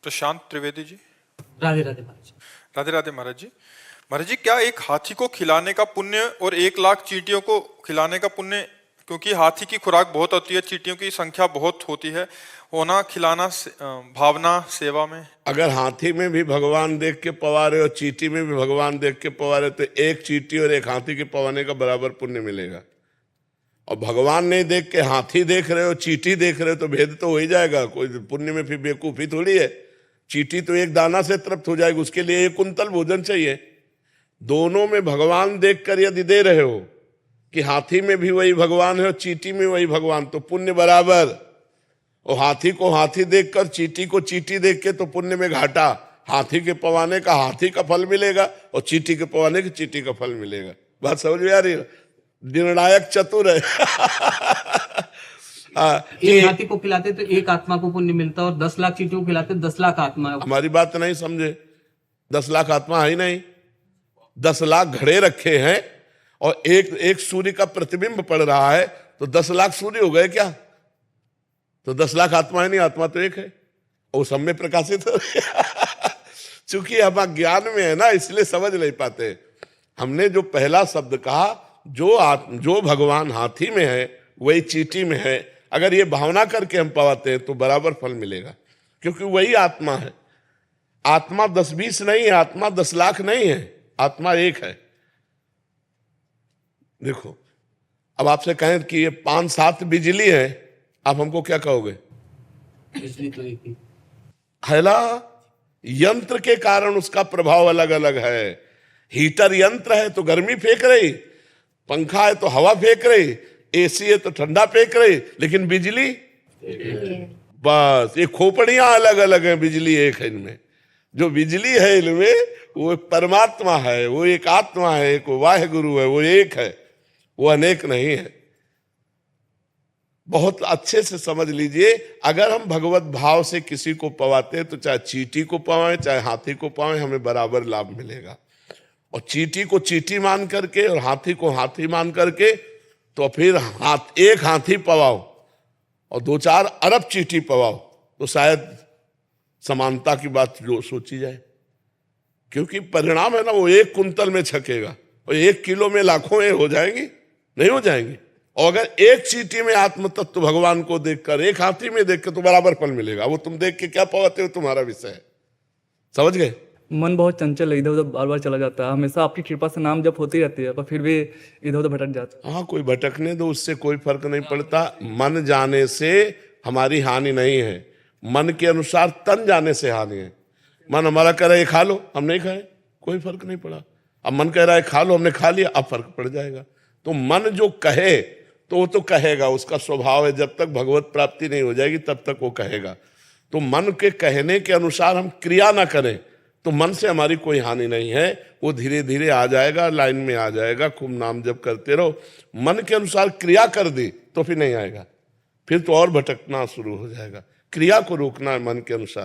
प्रशांत त्रिवेदी जी। राधे राधे महाराज। राधे राधे महाराज जी। महाराज जी, क्या एक हाथी को खिलाने का पुण्य और 1 लाख चींटियों को खिलाने का पुण्य, क्योंकि हाथी की खुराक बहुत होती है, चींटियों की संख्या बहुत होती है, होना खिलाना भावना सेवा में? अगर हाथी में भी भगवान देख के पवा रहे हो, चींटी में भी भगवान देख के पवा रहे, तो एक चींटी और एक हाथी के पवाने का बराबर पुण्य मिलेगा। और भगवान नहीं देख के हाथी देख रहे हो, चींटी देख रहे हो, तो भेद तो हो ही जाएगा। कोई पुण्य में फिर बेवकूफी थोड़ी है। चींटी तो एक दाना से तृप्त हो जाएगी, उसके लिए 1 कुंतल भोजन चाहिए। दोनों में भगवान देखकर यदि दे रहे हो कि हाथी में भी वही भगवान है और चींटी में वही भगवान, तो पुण्य बराबर। और हाथी को हाथी देखकर, चींटी को चींटी देख के, तो पुण्य में घाटा। हाथी के पवाने का हाथी का फल मिलेगा और चींटी के पवाने के चींटी का फल मिलेगा। बात समझ में आ रही है? निर्णायक चतुर है। एक हाथी को खिलाते तो 1 आत्मा को पुण्य मिलता, और 10 लाख चींटियों को खिलाते 10 लाख आत्मा। हमारी बात नहीं समझे। 10 लाख आत्मा है ही नहीं। 10 लाख घड़े रखे हैं और एक सूर्य का प्रतिबिंब पड़ रहा है, तो 10 लाख सूर्य हो गए क्या? तो 10 लाख आत्मा है नहीं, आत्मा तो एक है, वो सब में प्रकाशित हो। चूंकि हम अज्ञान में है ना, इसलिए समझ नहीं पाते। हमने जो पहला शब्द कहा, जो भगवान हाथी में है वही चींटी में है, अगर ये भावना करके हम पाते हैं तो बराबर फल मिलेगा, क्योंकि वही आत्मा है। आत्मा 10-20 नहीं है, आत्मा 10 लाख नहीं है, आत्मा एक है। देखो, अब आपसे कहें कि ये 5-7 बिजली है, आप हमको क्या कहोगे? बिजली तो एक ही है ना। यंत्र के कारण उसका प्रभाव अलग अलग है। हीटर यंत्र है तो गर्मी फेंक रही, पंखा है तो हवा फेंक रही, एसी है तो ठंडा फेंक रही, लेकिन बिजली बस, ये खोपड़ियां अलग अलग हैं, बिजली एक है इनमें। जो बिजली है इनमें वो एक परमात्मा है, वो एक आत्मा है, एक वाहे गुरु है, वो एक है, वो अनेक नहीं है। बहुत अच्छे से समझ लीजिए। अगर हम भगवत भाव से किसी को पवाते हैं, तो चाहे चींटी को पवाएं चाहे हाथी को पवाएं, हमें बराबर लाभ मिलेगा। और चींटी को चींटी मान करके और हाथी को हाथी मान करके, तो फिर एक हाथी पवाओ और 2-4 अरब चींटी पवाओ, तो शायद समानता की बात जो सोची जाए। क्योंकि परिणाम है ना, वो 1 कुंतल में छकेगा और 1 किलो में लाखों हो जाएंगी, नहीं हो जाएंगी। और अगर एक चींटी में आत्म तत्व भगवान को देखकर, एक हाथी में देखकर, तो बराबर फल मिलेगा। वो तुम देख के क्या पवाते हो, तुम्हारा विषय है। समझ गए? मन बहुत चंचल है, इधर उधर बार बार चला जाता है। हमेशा आपकी कृपा से नाम जप होती रहती है, पर फिर भी इधर उधर भटक जाता है। हाँ, कोई भटकने दो, उससे कोई फर्क नहीं पड़ता। मन जाने से हमारी हानि नहीं है, मन के अनुसार तन जाने से हानि है। मन हमारा कह रहा है खा लो, हम नहीं खाए, कोई फर्क नहीं पड़ा। अब मन कह रहा है खा लो, हमने खा लिया, अब फर्क पड़ जाएगा। तो मन जो कहे तो वो तो कहेगा, उसका स्वभाव है। जब तक भगवत प्राप्ति नहीं हो जाएगी तब तक वो कहेगा। तो मन के कहने के अनुसार हम क्रिया ना करें तो मन से हमारी कोई हानि नहीं है। वो धीरे धीरे आ जाएगा, लाइन में आ जाएगा। खूब नाम जप करते रहो। मन के अनुसार क्रिया कर दी तो फिर नहीं आएगा, फिर तो और भटकना शुरू हो जाएगा। क्रिया को रोकना है मन के अनुसार।